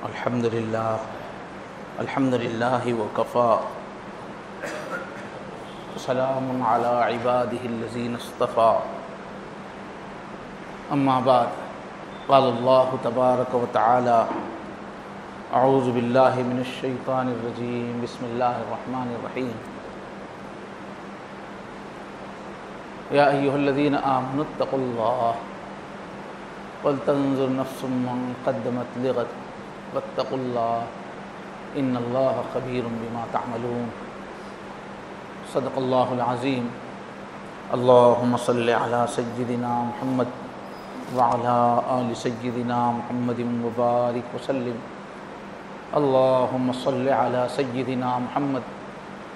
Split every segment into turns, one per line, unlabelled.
الحمد لله وكفى سلام على عباده الذين اصطفى أما بعد قال الله تبارك وتعالى أعوذ بالله من الشيطان الرجيم بسم الله الرحمن الرحيم يا أيها الذين آمنوا اتقوا الله ولتنظر نفس ما قدمت لغد واتقوا الله إن الله خبير بما تعملون صدق الله العظيم اللهم صل على سيدنا محمد وعلى آل سيدنا محمد وبارك وسلم اللهم صل على سيدنا محمد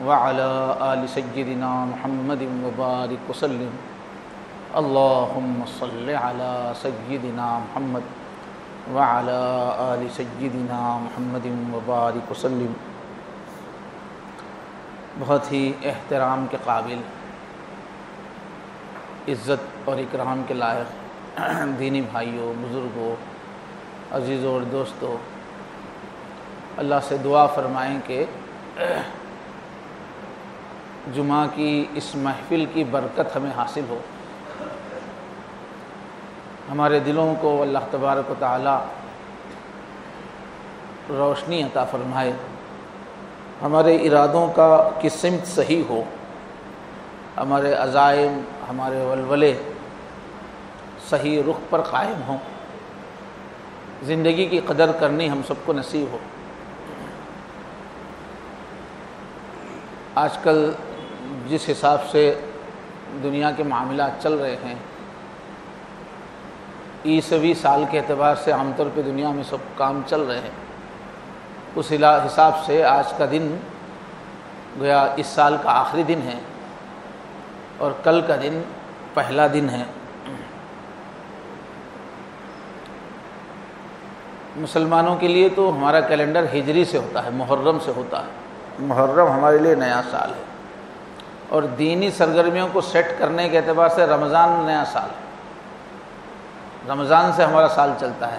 وعلى آل سيدنا محمد وبارك وسلم اللهم صل على سيدنا محمد وعلى آل سيدنا محمد وبارك وسلم۔ بہت ہی احترام کے قابل، عزت اور اکرام کے لائق دینی بھائیوں، بزرگوں، عزیزوں اور دوستوں، اللہ سے دعا فرمائیں کہ جمعہ کی اس محفل کی برکت ہمیں حاصل ہو، ہمارے دلوں کو اللہ تبارک و تعالی روشنی عطا فرمائے، ہمارے ارادوں کی سمت صحیح ہو، ہمارے عزائم، ہمارے ولولے صحیح رخ پر قائم ہوں، زندگی کی قدر کرنی ہم سب کو نصیب ہو۔ آج کل جس حساب سے دنیا کے معاملات چل رہے ہیں، عیسوی سال کے اعتبار سے عام طور پہ دنیا میں سب کام چل رہے ہیں، اس حساب سے آج کا دن گویا اس سال کا آخری دن ہے اور کل کا دن پہلا دن ہے۔ مسلمانوں کے لیے تو ہمارا کیلنڈر ہجری سے ہوتا ہے، محرم سے ہوتا ہے، محرم ہمارے لیے نیا سال ہے، اور دینی سرگرمیوں کو سیٹ کرنے کے اعتبار سے رمضان نیا سال ہے، رمضان سے ہمارا سال چلتا ہے،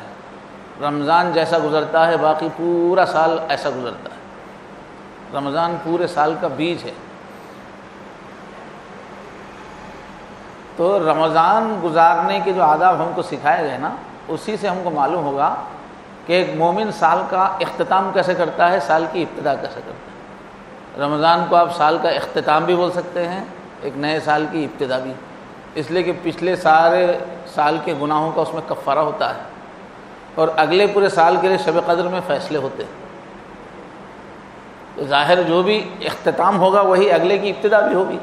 رمضان جیسا گزرتا ہے باقی پورا سال ایسا گزرتا ہے، رمضان پورے سال کا بیج ہے۔ تو رمضان گزارنے کے جو آداب ہم کو سکھائے گئے نا، اسی سے ہم کو معلوم ہوگا کہ ایک مومن سال کا اختتام کیسے کرتا ہے، سال کی ابتدا کیسے کرتا ہے۔ رمضان کو آپ سال کا اختتام بھی بول سکتے ہیں، ایک نئے سال کی ابتدا بھی، اس لیے کہ پچھلے سارے سال کے گناہوں کا اس میں کفارہ ہوتا ہے، اور اگلے پورے سال کے لیے شب قدر میں فیصلے ہوتے ہیں۔ تو ظاہر جو بھی اختتام ہوگا وہی اگلے کی ابتدا بھی ہوگی۔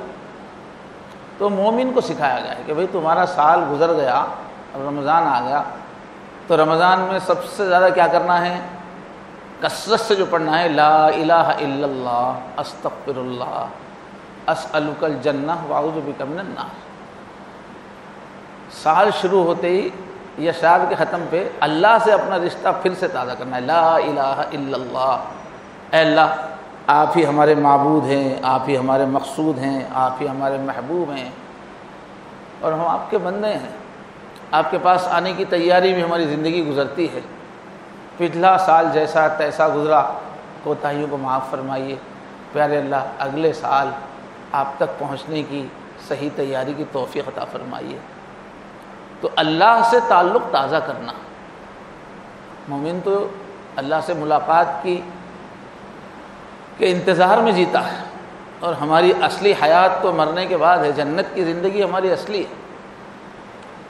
تو مومن کو سکھایا گیا ہے کہ بھئی تمہارا سال گزر گیا، اب رمضان آ گیا، تو رمضان میں سب سے زیادہ کیا کرنا ہے، کثرت سے جو پڑھنا ہے لا الہ الا اللہ استغفر اللہ اسألک الجنہ واعوذ بک من النار۔ سال شروع ہوتے ہی یا سال کے ختم پہ اللہ سے اپنا رشتہ پھر سے تازہ کرنا ہے، لا الہ الا اللہ، اے اللہ آپ ہی ہمارے معبود ہیں، آپ ہی ہمارے مقصود ہیں، آپ ہی ہمارے محبوب ہیں، اور ہم آپ کے بندے ہیں، آپ کے پاس آنے کی تیاری میں ہماری زندگی گزرتی ہے۔ پچھلا سال جیسا تیسا گزرا، کوتاہیوں کو معاف فرمائیے، پیارے اللہ اگلے سال آپ تک پہنچنے کی صحیح تیاری کی توفیق عطا فرمائیے۔ تو اللہ سے تعلق تازہ کرنا، مومن تو اللہ سے ملاقات کے انتظار میں جیتا ہے، اور ہماری اصلی حیات تو مرنے کے بعد ہے، جنت کی زندگی ہماری اصلی ہے،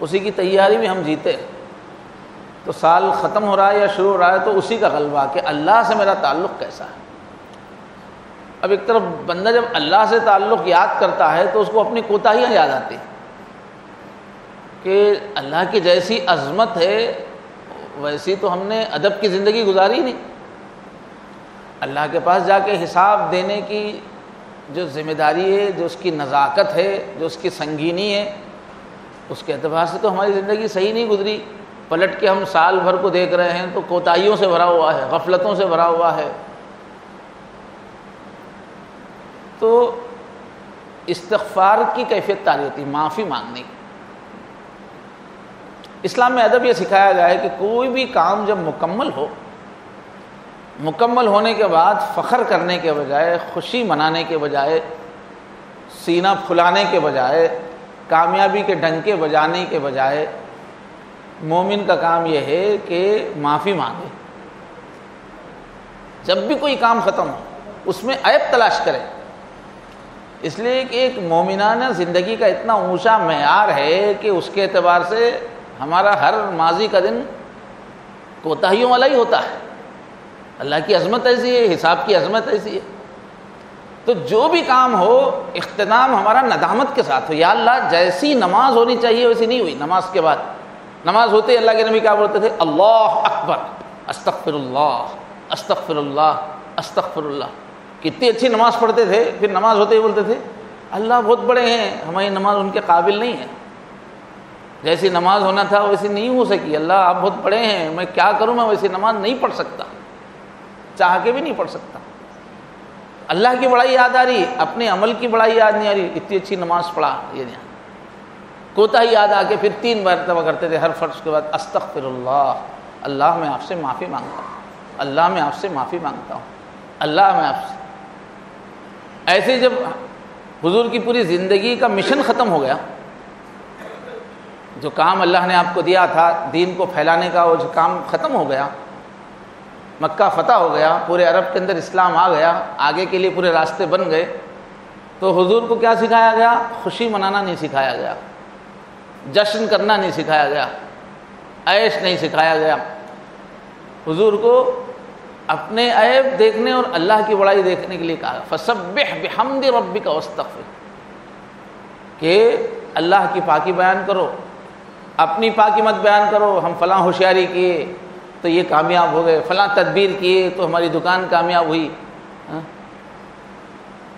اسی کی تیاری میں ہم جیتے ہیں۔ تو سال ختم ہو رہا ہے یا شروع ہو رہا ہے تو اسی کا غلبہ کہ اللہ سے میرا تعلق کیسا ہے۔ اب ایک طرف بندہ جب اللہ سے تعلق یاد کرتا ہے تو اس کو اپنی کوتاہیاں یاد آتی ہیں کہ اللہ کی جیسی عظمت ہے ویسی تو ہم نے ادب کی زندگی گزاری نہیں، اللہ کے پاس جا کے حساب دینے کی جو ذمہ داری ہے، جو اس کی نزاکت ہے، جو اس کی سنگینی ہے، اس کے اعتبار سے تو ہماری زندگی صحیح نہیں گزری۔ پلٹ کے ہم سال بھر کو دیکھ رہے ہیں تو کوتاہیوں سے بھرا ہوا ہے، غفلتوں سے بھرا ہوا ہے۔ تو استغفار کی کیفیت تاری ہوتی ہے، معافی مانگنے کی۔ اسلام میں ادب یہ سکھایا گیا ہے کہ کوئی بھی کام جب مکمل ہو مکمل ہونے کے بعد فخر کرنے کے بجائے، خوشی منانے کے بجائے، سینہ پھلانے کے بجائے، کامیابی کے ڈنکے بجانے کے بجائے، مومن کا کام یہ ہے کہ معافی مانگے۔ جب بھی کوئی کام ختم ہو اس میں عیب تلاش کرے، اس لیے کہ ایک مومنانہ زندگی کا اتنا اونچا معیار ہے کہ اس کے اعتبار سے ہمارا ہر ماضی کا دن کوتاہیوں والا ہی ہوتا ہے۔ اللہ کی عظمت ایسی ہے، حساب کی عظمت ایسی ہے، تو جو بھی کام ہو اختتام ہمارا ندامت کے ساتھ ہو۔ یا اللہ جیسی نماز ہونی چاہیے ویسی نہیں ہوئی، نماز کے بعد نماز ہوتے اللہ کے نبی کیا بولتے تھے؟ اللہ اکبر، استغفر اللہ، استغفر اللہ، استغفر اللہ۔ کتنی اچھی نماز پڑھتے تھے، پھر نماز ہوتے ہی بولتے تھے اللہ بہت بڑے ہیں، ہماری نماز ان کے قابل نہیں ہے، جیسی نماز ہونا تھا ویسی نہیں ہو سکی، اللہ آپ بہت بڑے ہیں، میں کیا کروں، میں ویسی نماز نہیں پڑھ سکتا، چاہ کے بھی نہیں پڑھ سکتا۔ اللہ کی بڑائی یاد آ رہی، اپنے عمل کی بڑائی یاد نہیں آ رہی، اتنی اچھی نماز پڑھا، یہ نہیں، کوتاہی یاد آ کے پھر 3 مرتبہ کرتے تھے ہر فرض کے بعد، استغفر اللہ، اللہ میں آپ سے معافی مانگتا ہوں، اللہ میں آپ سے معافی مانگتا ہوں، اللہ میں آپ سے۔ ایسے جب حضور کی پوری زندگی کا مشن ختم ہو گیا، جو کام اللہ نے آپ کو دیا تھا دین کو پھیلانے کا، وہ جو کام ختم ہو گیا، مکہ فتح ہو گیا، پورے عرب کے اندر اسلام آ گیا، آگے کے لیے پورے راستے بن گئے، تو حضور کو کیا سکھایا گیا؟ خوشی منانا نہیں سکھایا گیا، جشن کرنا نہیں سکھایا گیا، عیش نہیں سکھایا گیا۔ حضور کو اپنے عیب دیکھنے اور اللہ کی بڑائی دیکھنے کے لیے کہا فسبح بحمد ربک واستغفر، کہ اللہ کی پاکی بیان کرو، اپنی پاکی مت بیان کرو، ہم فلاں ہوشیاری کیے تو یہ کامیاب ہو گئے، فلاں تدبیر کیے تو ہماری دکان کامیاب ہوئی،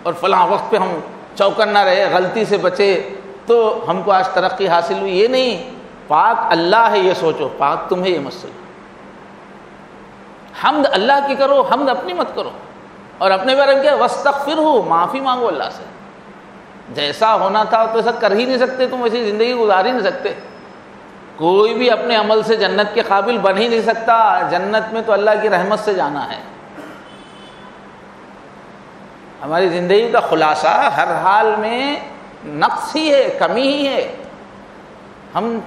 اور فلاں وقت پہ ہم چوکنا رہے، غلطی سے بچے تو ہم کو آج ترقی حاصل ہوئی۔ یہ نہیں، پاک اللہ ہے یہ سوچو، پاک تم ہے یہ مت سوچو۔ حمد اللہ کی کرو، حمد اپنی مت کرو، اور اپنے بارے میں کیا؟ واستغفرہ، معافی مانگو اللہ سے۔ جیسا ہونا تھا تو ایسا کر ہی نہیں سکتے، تم ایسی زندگی گزار ہی نہیں سکتے۔ کوئی بھی اپنے عمل سے جنت کے قابل بن ہی نہیں سکتا، جنت میں تو اللہ کی رحمت سے جانا ہے۔ ہماری زندگی کا خلاصہ ہر حال میں نقص ہی ہے، کمی ہی ہے۔ ہم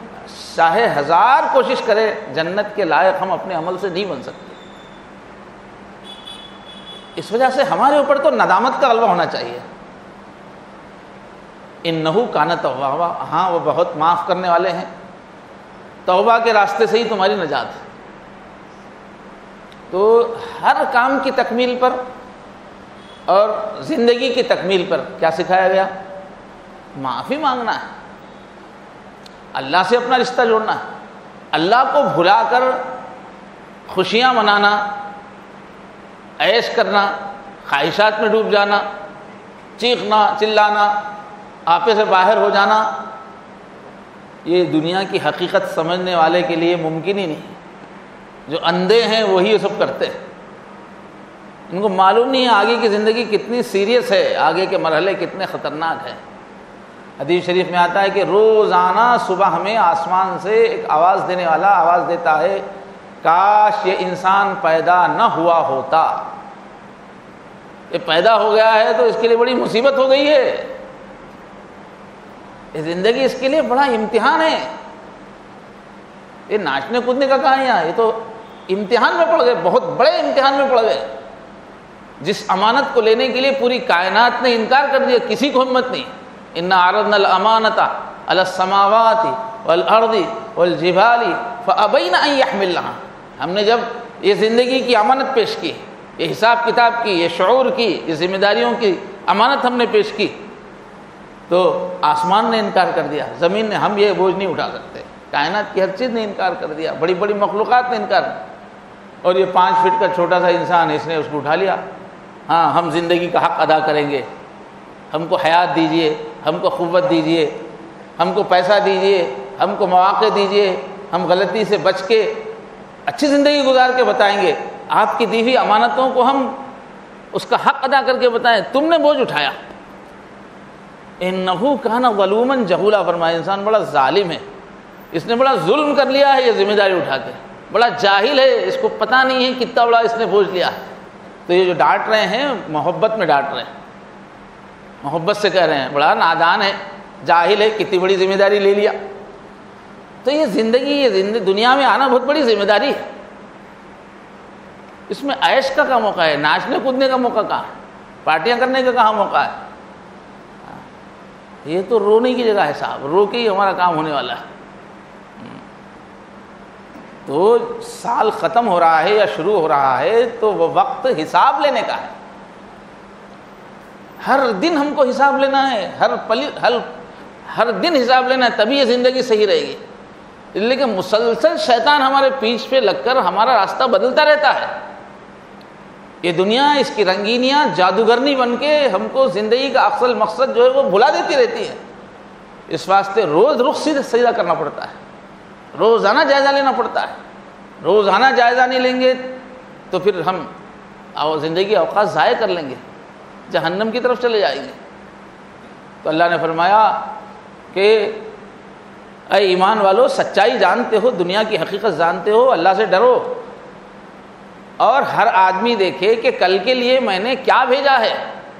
چاہے 1000 کوشش کریں، جنت کے لائق ہم اپنے عمل سے نہیں بن سکتے۔ اس وجہ سے ہمارے اوپر تو ندامت کا غلبہ ہونا چاہیے۔ انہ کان توابا، ہاں وہ بہت معاف کرنے والے ہیں، توبہ کے راستے سے ہی تمہاری نجات ہے۔ تو ہر کام کی تکمیل پر اور زندگی کی تکمیل پر کیا سکھایا گیا؟ معافی مانگنا ہے، اللہ سے اپنا رشتہ جوڑنا ہے، اللہ کو بھلا کر خوشیاں منانا، عیش کرنا، خواہشات میں ڈوب جانا، چیخنا چلانا، آپے سے باہر ہو جانا، یہ دنیا کی حقیقت سمجھنے والے کے لیے ممکن ہی نہیں۔ جو اندھے ہیں وہی یہ سب کرتے ہیں، ان کو معلوم نہیں ہے آگے کی زندگی کتنی سیریس ہے، آگے کے مرحلے کتنے خطرناک ہیں۔ حدیث شریف میں آتا ہے کہ روزانہ صبح ہمیں آسمان سے ایک آواز دینے والا آواز دیتا ہے، کاش یہ انسان پیدا نہ ہوا ہوتا، یہ پیدا ہو گیا ہے تو اس کے لیے بڑی مصیبت ہو گئی ہے، یہ زندگی اس کے لیے بڑا امتحان ہے۔ یہ ناچنے کودنے کا کہاں یہاں، یہ تو امتحان میں پڑ گئے، بہت بڑے امتحان میں پڑ گئے۔ جس امانت کو لینے کے لیے پوری کائنات نے انکار کر دیا، کسی کو ہمت نہیں۔ انا عرضنا الامانۃ علی السماوات والارض والجبال فابین ان یحملنها، ہم نے جب یہ زندگی کی امانت پیش کی، یہ حساب کتاب کی، یہ شعور کی، یہ ذمہ داریوں کی امانت ہم نے پیش کی، تو آسمان نے انکار کر دیا، زمین نے، ہم یہ بوجھ نہیں اٹھا سکتے، کائنات کی ہر چیز نے انکار کر دیا، بڑی بڑی مخلوقات نے انکار، اور یہ 5 فٹ کا چھوٹا سا انسان اس نے اس کو اٹھا لیا۔ ہاں ہم زندگی کا حق ادا کریں گے، ہم کو حیات دیجئے، ہم کو قوت دیجئے، ہم کو پیسہ دیجئے، ہم کو مواقع دیجئے، ہم غلطی سے بچ کے اچھی زندگی گزار کے بتائیں گے، آپ کی دی ہوئی امانتوں کو ہم اس کا حق ادا کر کے بتائیں، تم نے بوجھ اٹھایا۔ انہ کان ظلوما جہولا، فرمایا انسان بڑا ظالم ہے، اس نے بڑا ظلم کر لیا ہے یہ ذمہ داری اٹھا کے۔ بڑا جاہل ہے، اس کو پتہ نہیں ہے کتنا بڑا اس نے بوجھ لیا ہے۔ تو یہ جو ڈانٹ رہے ہیں محبت میں ڈانٹ رہے ہیں، محبت سے کہہ رہے ہیں بڑا نادان ہے، جاہل ہے، کتنی بڑی ذمہ داری لے لیا۔ تو یہ زندگی دنیا میں آنا بہت بڑی ذمہ داری ہے، اس میں عیش کا موقع ہے، ناچنے کودنے کا موقع کہاں ہے، پارٹیاں کرنے کا کہاں موقع ہے؟ یہ تو رونے کی جگہ ہے صاحب، رو کے ہی ہمارا کام ہونے والا ہے۔ تو سال ختم ہو رہا ہے یا شروع ہو رہا ہے تو وہ وقت حساب لینے کا ہے، ہر دن ہم کو حساب لینا ہے، ہر دن حساب لینا ہے، تبھی یہ زندگی صحیح رہے گی۔ لیکن مسلسل شیطان ہمارے پیچھے پہ لگ کر ہمارا راستہ بدلتا رہتا ہے، یہ دنیا اس کی رنگینیاں جادوگرنی بن کے ہم کو زندگی کا اصل مقصد جو ہے وہ بھلا دیتی رہتی ہے۔ اس واسطے روز رخ سیدھا کرنا پڑتا ہے، روزانہ جائزہ لینا پڑتا ہے۔ روزانہ جائزہ نہیں لیں گے تو پھر ہم زندگی اوقات ضائع کر لیں گے، جہنم کی طرف چلے جائیں گے۔ تو اللہ نے فرمایا کہ اے ایمان والو، سچائی جانتے ہو، دنیا کی حقیقت جانتے ہو، اللہ سے ڈرو، اور ہر آدمی دیکھے کہ کل کے لیے میں نے کیا بھیجا ہے۔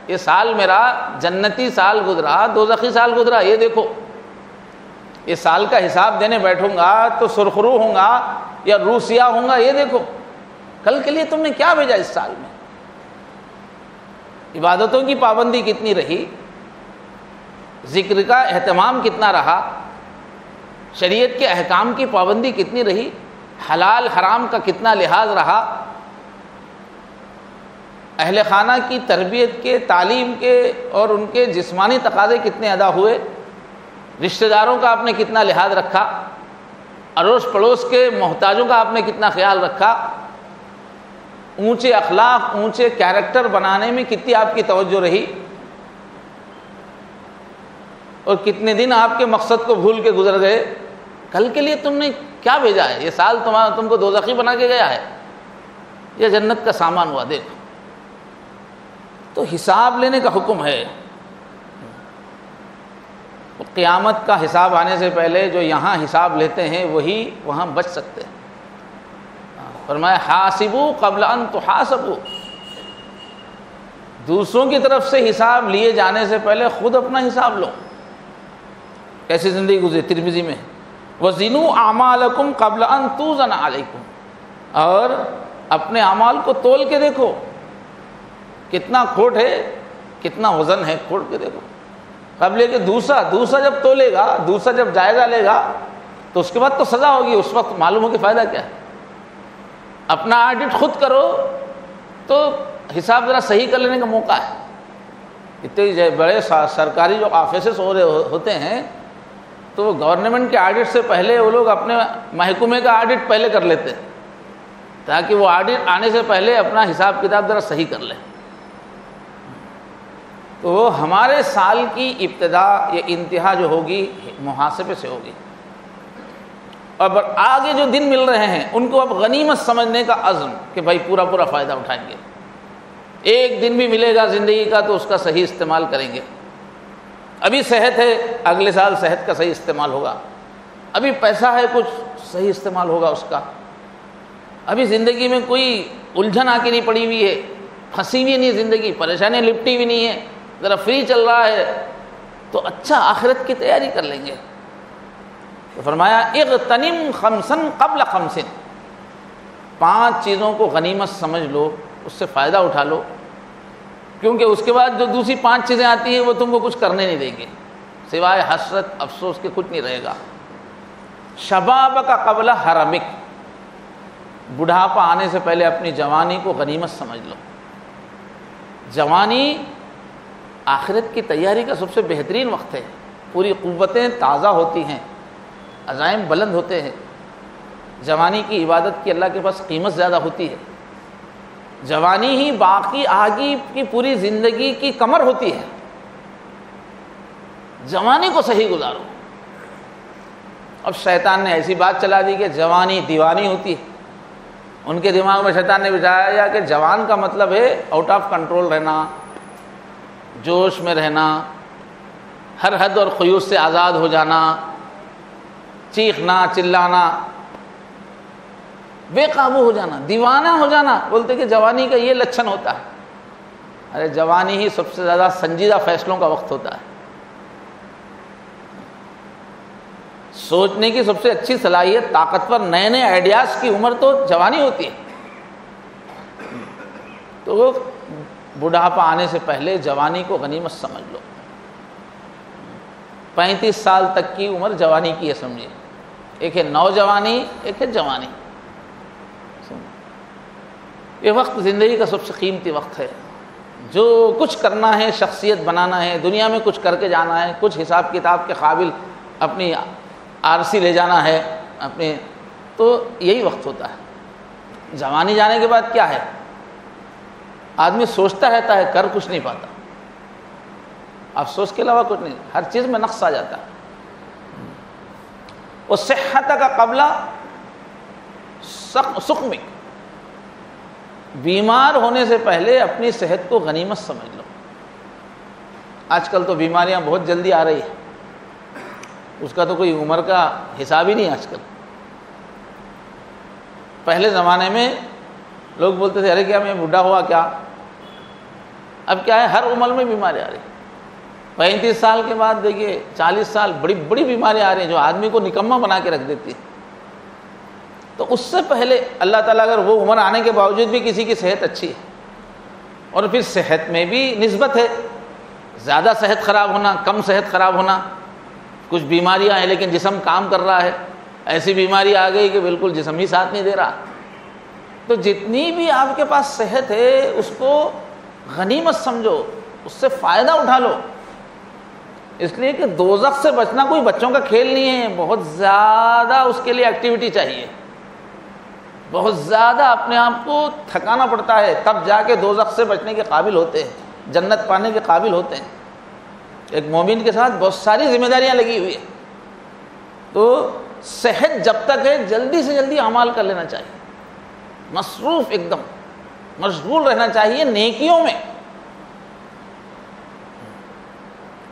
یہ سال میرا جنتی سال گزرا، دوزخی سال گزرا، یہ دیکھو۔ اس سال کا حساب دینے بیٹھوں گا تو سرخرو ہوں گا یا روسیا ہوں گا، یہ دیکھو کل کے لیے تم نے کیا بھیجا۔ اس سال میں عبادتوں کی پابندی کتنی رہی، ذکر کا اہتمام کتنا رہا، شریعت کے احکام کی پابندی کتنی رہی، حلال حرام کا کتنا لحاظ رہا، اہل خانہ کی تربیت کے، تعلیم کے اور ان کے جسمانی تقاضے کتنے ادا ہوئے، رشتہ داروں کا آپ نے کتنا لحاظ رکھا، اڑوس پڑوس کے محتاجوں کا آپ نے کتنا خیال رکھا، اونچے اخلاق، اونچے کیریکٹر بنانے میں کتنی آپ کی توجہ رہی، اور کتنے دن آپ کے مقصد کو بھول کے گزر گئے۔ کل کے لیے تم نے کیا بھیجا ہے؟ یہ سال تم کو دوزخی بنا کے گیا ہے یا جنت کا سامان ہوا؟ دیکھو، تو حساب لینے کا حکم ہے۔ قیامت کا حساب آنے سے پہلے جو یہاں حساب لیتے ہیں وہی وہاں بچ سکتے ہیں۔ فرمایا حاسبوا قبل ان تحاسبوا، دوسروں کی طرف سے حساب لیے جانے سے پہلے خود اپنا حساب لو، کیسی زندگی گزری۔ ترمذی میں وزنوا اعمالکم قبل ان توزن علیکم، اور اپنے اعمال کو تول کے دیکھو کتنا کھوٹ ہے، کتنا وزن ہے، کھوٹ کے دیکھو قبل کہ دوسرا جب تولے گا، دوسرا جب جائزہ لے گا تو اس کے بعد تو سزا ہوگی، اس وقت معلوم ہو کہ فائدہ کیا ہے۔ اپنا آڈٹ خود کرو تو حساب ذرا صحیح کر لینے کا موقع ہے۔ اتنے بڑے سرکاری جو آفیسز ہوتے ہیں تو وہ گورنمنٹ کے آڈٹ سے پہلے وہ لوگ اپنے محکمے کا آڈٹ پہلے کر لیتے ہیں تاکہ وہ آڈٹ آنے سے پہلے اپنا حساب کتاب ذرا صحیح کر لیں۔ تو ہمارے سال کی ابتدا یا انتہا جو ہوگی محاسبے سے ہوگی، اور آگے جو دن مل رہے ہیں ان کو اب غنیمت سمجھنے کا عزم کہ بھائی پورا فائدہ اٹھائیں گے۔ ایک دن بھی ملے گا زندگی کا تو اس کا صحیح استعمال کریں گے۔ ابھی صحت ہے، اگلے سال صحت کا صحیح استعمال ہوگا۔ ابھی پیسہ ہے، کچھ صحیح استعمال ہوگا اس کا۔ ابھی زندگی میں کوئی الجھن آ کے نہیں پڑی ہوئی ہے، پھنسی ہوئی نہیں زندگی، پریشانیاں لپٹی ہوئی نہیں ہے، ذرا فری چل رہا ہے، تو اچھا آخرت کی تیاری کر لیں گے۔ تو فرمایا اغتنم خمسا قبل خمس، 5 چیزوں کو غنیمت سمجھ لو، اس سے فائدہ اٹھا لو، کیونکہ اس کے بعد جو دوسری 5 چیزیں آتی ہیں وہ تم کو کچھ کرنے نہیں دیں گے، سوائے حسرت افسوس کے کچھ نہیں رہے گا۔ شبابک قبل حرمک، بڑھاپا آنے سے پہلے اپنی جوانی کو غنیمت سمجھ لو۔ جوانی آخرت کی تیاری کا سب سے بہترین وقت ہے، پوری قوتیں تازہ ہوتی ہیں، عزائم بلند ہوتے ہیں۔ جوانی کی عبادت کی اللہ کے پاس قیمت زیادہ ہوتی ہے۔ جوانی ہی باقی آگے کی پوری زندگی کی کمر ہوتی ہے۔ جوانی کو صحیح گزارو۔ اب شیطان نے ایسی بات چلا دی کہ جوانی دیوانی ہوتی ہے۔ ان کے دماغ میں شیطان نے بچایا کہ جوان کا مطلب ہے آؤٹ آف کنٹرول رہنا، جوش میں رہنا، ہر حد اور خیوط سے آزاد ہو جانا، چیخنا چلانا۔ بے قابو ہو جانا، دیوانہ ہو جانا. بولتے کہ جوانی کا یہ لچھن ہوتا ہے. ارے جوانی ہی سب سے زیادہ سنجیدہ فیصلوں کا وقت ہوتا ہے. سوچنے کی سب سے اچھی صلاحیت، طاقتور نئے نئے آئیڈیاز کی عمر تو جوانی ہوتی ہے. تو بڑھاپا آنے سے پہلے جوانی کو غنیمت سمجھ لو. 35 سال تک کی عمر جوانی کی ہے سمجھیے. ایک ہے نوجوانی، ایک ہے جوانی. یہ وقت زندگی کا سب سے قیمتی وقت ہے. جو کچھ کرنا ہے، شخصیت بنانا ہے، دنیا میں کچھ کر کے جانا ہے، کچھ حساب کتاب کے قابل اپنی آرسی لے جانا ہے اپنے، تو یہی وقت ہوتا ہے. جوانی جانے کے بعد کیا ہے؟ آدمی سوچتا رہتا ہے، کر کچھ نہیں پاتا. افسوس کے علاوہ کچھ نہیں، ہر چیز میں نقص آ جاتا ہے. وہ صحت کا قبلہ سقمک، بیمار ہونے سے پہلے اپنی صحت کو غنیمت سمجھ لو. آج کل تو بیماریاں بہت جلدی آ رہی ہیں، اس کا تو کوئی عمر کا حساب ہی نہیں. آج کل پہلے زمانے میں لوگ بولتے تھے ارے کیا میں بوڑھا ہوا کیا. اب کیا ہے، ہر عمر میں بیماری آ رہی. 35 سال کے بعد دیکھیے 40 سال بڑی بڑی بیماریاں آ رہی ہیں جو آدمی کو نکما بنا کے رکھ دیتی ہیں. تو اس سے پہلے اللہ تعالیٰ اگر وہ عمر آنے کے باوجود بھی کسی کی صحت اچھی ہے، اور پھر صحت میں بھی نسبت ہے، زیادہ صحت خراب ہونا، کم صحت خراب ہونا، کچھ بیماریاں ہیں لیکن جسم کام کر رہا ہے، ایسی بیماری آ گئی کہ بالکل جسم ہی ساتھ نہیں دے رہا. تو جتنی بھی آپ کے پاس صحت ہے اس کو غنیمت سمجھو، اس سے فائدہ اٹھا لو. اس لیے کہ دوزخ سے بچنا کوئی بچوں کا کھیل نہیں ہے. بہت زیادہ اس کے لیے ایکٹیویٹی چاہیے، بہت زیادہ اپنے آپ کو تھکانا پڑتا ہے، تب جا کے دوزخ سے بچنے کے قابل ہوتے ہیں، جنت پانے کے قابل ہوتے ہیں. ایک مومن کے ساتھ بہت ساری ذمہ داریاں لگی ہوئی ہیں. تو صحت جب تک ہے جلدی سے جلدی اعمال کر لینا چاہیے، مصروف ایک دم مشغول رہنا چاہیے نیکیوں میں.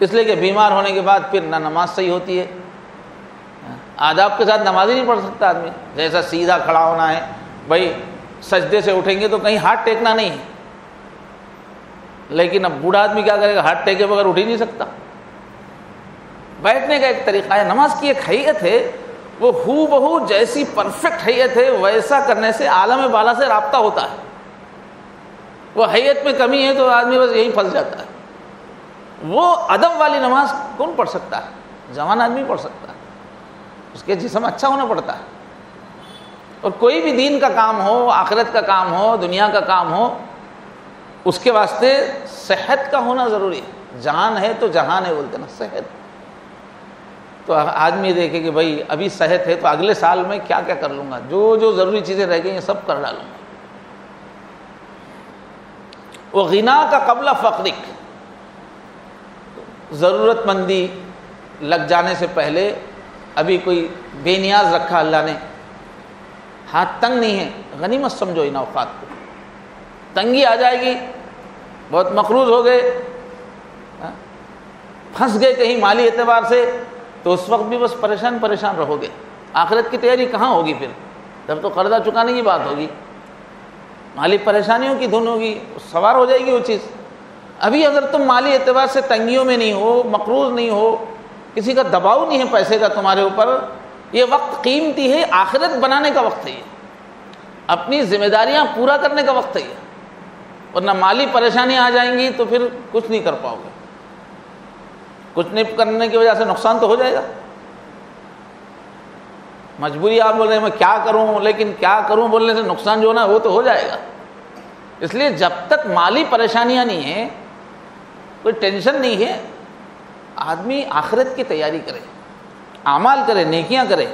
اس لیے کہ بیمار ہونے کے بعد پھر نہ نماز صحیح ہوتی ہے، آداب کے ساتھ نماز ہی نہیں پڑھ سکتا آدمی. جیسا سیدھا کھڑا ہونا ہے، بھائی سجدے سے اٹھیں گے تو کہیں ہاتھ ٹیکنا نہیں ہے، لیکن اب بوڑھا آدمی کیا کرے گا، ہاتھ ٹیکے بغیر اٹھ ہی نہیں سکتا. بیٹھنے کا ایک طریقہ ہے، نماز کی ایک حیت ہے، وہ ہو بہو جیسی پرفیکٹ حیت ہے ویسا کرنے سے عالم بالا سے رابطہ ہوتا ہے. وہ حیت میں کمی ہے تو آدمی بس یہیں پھنس جاتا ہے. وہ ادب والی نماز کون پڑھ سکتا ہے؟ جوان آدمی پڑھ سکتا ہے، اس کے جسم اچھا ہونا پڑتا ہے. اور کوئی بھی دین کا کام ہو، آخرت کا کام ہو، دنیا کا کام ہو، اس کے واسطے صحت کا ہونا ضروری ہے. جان ہے تو جہان ہے بولتے نا، صحت. تو آدمی دیکھے کہ بھائی ابھی صحت ہے تو اگلے سال میں کیا کیا کر لوں گا، جو جو ضروری چیزیں رہ گئی ہیں سب کر ڈالوں گا. وہ غنا کا قبل فقرک، ضرورت مندی لگ جانے سے پہلے ابھی کوئی بے نیاز رکھا اللہ نے، ہاتھ تنگ نہیں ہے، غنیمت سمجھو ان اوقات کو. تنگی آ جائے گی، بہت مقروض ہو گئے، پھنس گئے کہیں مالی اعتبار سے، تو اس وقت بھی بس پریشان رہو گے. آخرت کی تیاری کہاں ہوگی پھر؟ جب تو قرضہ چکانے کی بات ہوگی، مالی پریشانیوں کی دھن ہوگی، سوار ہو جائے گی وہ چیز. ابھی اگر تم مالی اعتبار سے تنگیوں میں نہیں ہو، مقروض نہیں ہو، کسی کا دباؤ نہیں ہے پیسے کا تمہارے اوپر، یہ وقت قیمتی ہے، آخرت بنانے کا وقت ہے، یہ اپنی ذمہ داریاں پورا کرنے کا وقت ہے یہ. ورنہ مالی پریشانیاں آ جائیں گی تو پھر کچھ نہیں کر پاؤ گے. کچھ نہیں کرنے کی وجہ سے نقصان تو ہو جائے گا. مجبوری آپ بول رہے ہیں میں کیا کروں، لیکن کیا کروں بولنے سے نقصان جو نا وہ تو ہو جائے گا. اس لیے جب تک مالی پریشانیاں نہیں ہیں، کوئی ٹینشن نہیں ہے، آدمی آخرت کی تیاری کرے، اعمال کرے، نیکیاں کرے.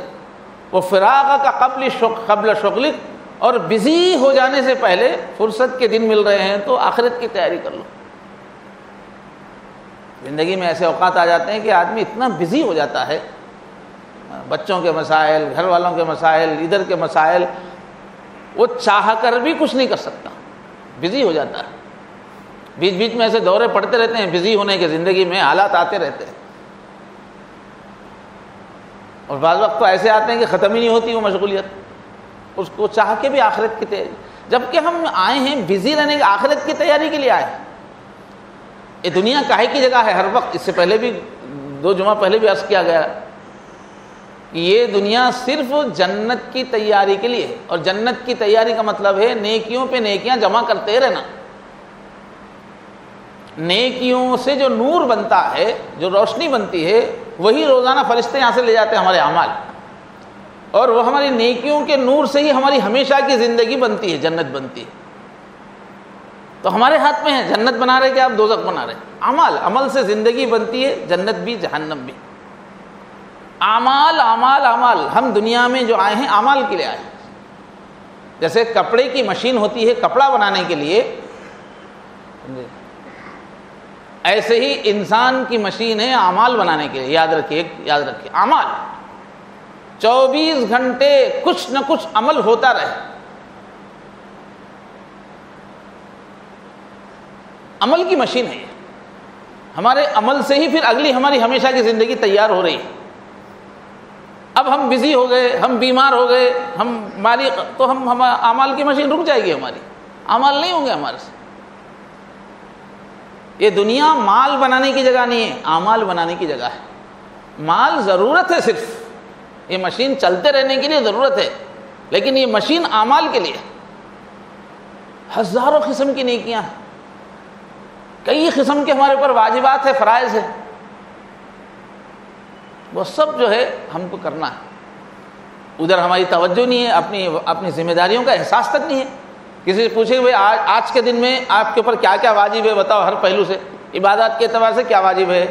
وہ فراغ کا قبل شغلک، اور بزی ہو جانے سے پہلے فرصت کے دن مل رہے ہیں تو آخرت کی تیاری کر لو. زندگی میں ایسے اوقات آ جاتے ہیں کہ آدمی اتنا بزی ہو جاتا ہے، بچوں کے مسائل، گھر والوں کے مسائل، ادھر کے مسائل، وہ چاہ کر بھی کچھ نہیں کر سکتا، بزی ہو جاتا ہے. بیچ بیچ میں ایسے دورے پڑتے رہتے ہیں بزی ہونے کے، زندگی میں حالات آتے رہتے ہیں، اور بعض وقت تو ایسے آتے ہیں کہ ختم ہی نہیں ہوتی وہ مشغولیت. اس کو چاہ کے بھی آخرت کی تیاری، جبکہ ہم آئے ہیں بزی رہنے کی، آخرت کی تیاری کے لیے آئے ہیں۔ یہ دنیا کاہے کی جگہ ہے ہر وقت، اس سے پہلے بھی 2 جمعہ پہلے بھی عرض کیا گیا کہ یہ دنیا صرف جنت کی تیاری کے لیے، اور جنت کی تیاری کا مطلب ہے نیکیوں پہ نیکیاں جمع کرتے رہنا۔ نیکیوں سے جو نور بنتا ہے، جو روشنی بنتی ہے، وہی روزانہ فرشتے یہاں سے لے جاتے ہیں ہمارے اعمال، اور وہ ہماری نیکیوں کے نور سے ہی ہماری ہمیشہ کی زندگی بنتی ہے، جنت بنتی ہے۔ تو ہمارے ہاتھ میں ہے جنت بنا رہے کہ آپ دوزخ بنا رہے۔ عمل، عمل سے زندگی بنتی ہے، جنت بھی جہنم بھی۔ اعمال اعمال اعمال، ہم دنیا میں جو آئے ہیں اعمال کے لیے آئے ہیں۔ جیسے کپڑے کی مشین ہوتی ہے کپڑا بنانے کے لیے، ایسے ہی انسان کی مشین ہے اعمال بنانے کے لیے۔ یاد رکھیے اعمال 24 گھنٹے کچھ نہ کچھ عمل ہوتا رہے۔ عمل کی مشین ہے یہ، ہمارے عمل سے ہی پھر اگلی ہماری ہمیشہ کی زندگی تیار ہو رہی ہے۔ اب ہم بزی ہو گئے، ہم بیمار ہو گئے، ہم مالی، تو ہم اعمال کی مشین رک جائے گی، ہماری اعمال نہیں ہوں گے ہمارے سے۔ یہ دنیا مال بنانے کی جگہ نہیں ہے، اعمال بنانے کی جگہ ہے۔ مال ضرورت ہے، صرف یہ مشین چلتے رہنے کے لیے ضرورت ہے، لیکن یہ مشین اعمال کے لیے۔ ہزاروں قسم کی نیکیاں ہیں، کئی قسم کے ہمارے اوپر واجبات ہیں، فرائض ہیں، وہ سب جو ہے ہم کو کرنا ہے۔ ادھر ہماری توجہ نہیں ہے، اپنی ذمہ داریوں کا احساس تک نہیں ہے۔ کسی سے پوچھے کہ آج کے دن میں آپ کے اوپر کیا کیا واجب ہے، بتاؤ، ہر پہلو سے، عبادات کے اعتبار سے کیا واجب ہے،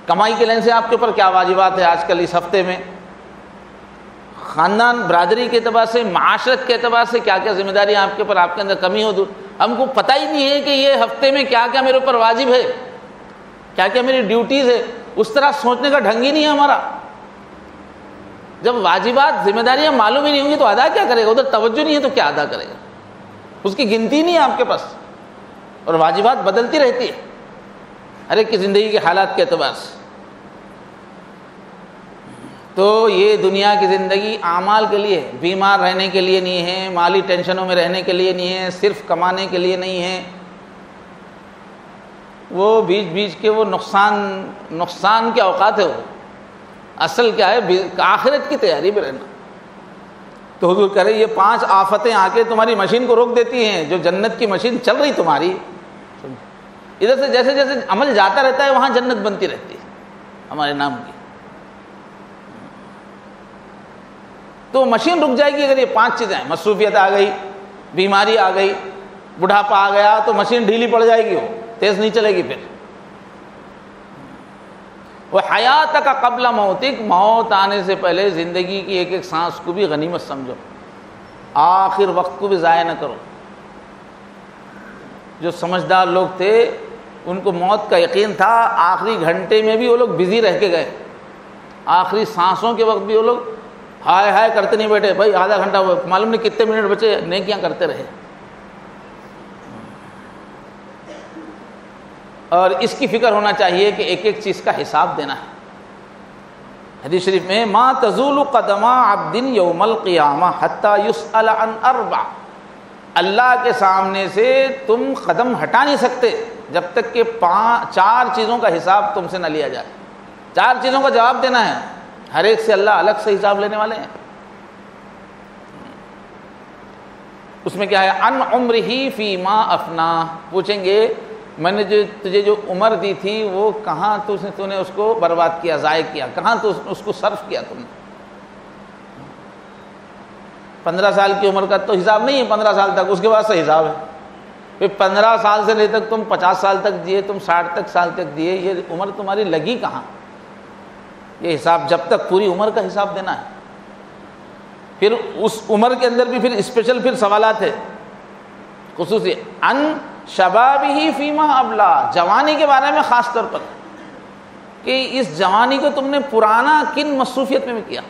کمائی کے لین سے آپ کے اوپر کیا واجبات ہے آج کل اس ہفتے میں، خاندان برادری کے اعتبار سے، معاشرت کے اعتبار سے کیا کیا ذمہ داریاں آپ کے اوپر، آپ کے اندر کمی ہو دور۔ ہم کو پتہ ہی نہیں ہے کہ یہ ہفتے میں کیا کیا میرے اوپر واجب ہے، کیا کیا میری ڈیوٹیز ہے۔ اس طرح سوچنے کا ڈھنگ ہی نہیں ہے ہمارا۔ جب واجبات ذمہ داریاں معلوم ہی نہیں ہوں گی تو ادا کیا کرے گا؟ ادھر توجہ نہیں ہے تو کیا ادا کرے گا؟ اس کی گنتی نہیں ہے آپ کے پاس، اور واجبات بدلتی رہتی ہے ہر ایک کی زندگی کے حالات کے اعتبار سے۔ تو یہ دنیا کی زندگی اعمال کے لیے، بیمار رہنے کے لیے نہیں ہے، مالی ٹینشنوں میں رہنے کے لیے نہیں ہے، صرف کمانے کے لیے نہیں ہے۔ وہ بیچ کے وہ نقصان کے اوقات ہے، وہ اصل کیا ہے؟ آخرت کی تیاری میں رہنا۔ تو حضور کہہ رہے یہ 5 آفتیں آ کے تمہاری مشین کو روک دیتی ہیں، جو جنت کی مشین چل رہی تمہاری، ادھر سے جیسے جیسے عمل جاتا رہتا ہے وہاں جنت بنتی رہتی ہے ہمارے نام کی۔ تو مشین رک جائے گی اگر یہ 5 چیزیں ہیں، مصروفیت آ گئی، بیماری آ گئی، بڑھاپا آ گیا، تو مشین ڈھیلی پڑ جائے گی، وہ تیز نہیں چلے گی۔ پھر وہ حیاتک قبل موتک، موت آنے سے پہلے زندگی کی ایک ایک سانس کو بھی غنیمت سمجھو، آخر وقت کو بھی ضائع نہ کرو۔ جو سمجھدار لوگ تھے ان کو موت کا یقین تھا، آخری گھنٹے میں بھی وہ لوگ بزی رہ کے گئے، آخری سانسوں کے وقت بھی وہ لوگ ہائے ہائے کرتے نہیں بیٹھے، بھائی آدھا گھنٹہ معلوم نہیں کتنے منٹ بچے، نیکیاں کرتے رہے۔ اور اس کی فکر ہونا چاہیے کہ ایک ایک چیز کا حساب دینا ہے۔ حدیث شریف میں ما تزول قدم عبد یوم القیامہ حتی یسأل عن 4، اللہ کے سامنے سے تم قدم ہٹا نہیں سکتے جب تک کہ 4 چیزوں کا حساب تم سے نہ لیا جائے۔ 4 چیزوں کا جواب دینا ہے، ہر ایک سے اللہ الگ سے حساب لینے والے ہیں۔ اس میں کیا ہے؟ عن عمرہ فیما افنا، پوچھیں گے میں نے تجھے جو عمر دی تھی وہ کہاں تو نے اس کو برباد کیا، ضائع کیا، کہاں تو اس کو صرف کیا تم نے۔ 15 سال کی عمر کا تو حساب نہیں ہے، 15 سال تک، اس کے بعد سے حساب ہے۔ پھر 15 سال سے لے تک تم 50 سال تک جیے، تم 60 سال تک جیے، یہ عمر تمہاری لگی کہاں؟ یہ حساب جب تک پوری عمر کا حساب دینا ہے۔ پھر اس عمر کے اندر بھی پھر اسپیشل پھر سوالات ہے خصوصی، ان شبابہ فیما ابلا، جوانی کے بارے میں خاص طور پر، کہ اس جوانی کو تم نے پرانا کن مصروفیت میں کیا۔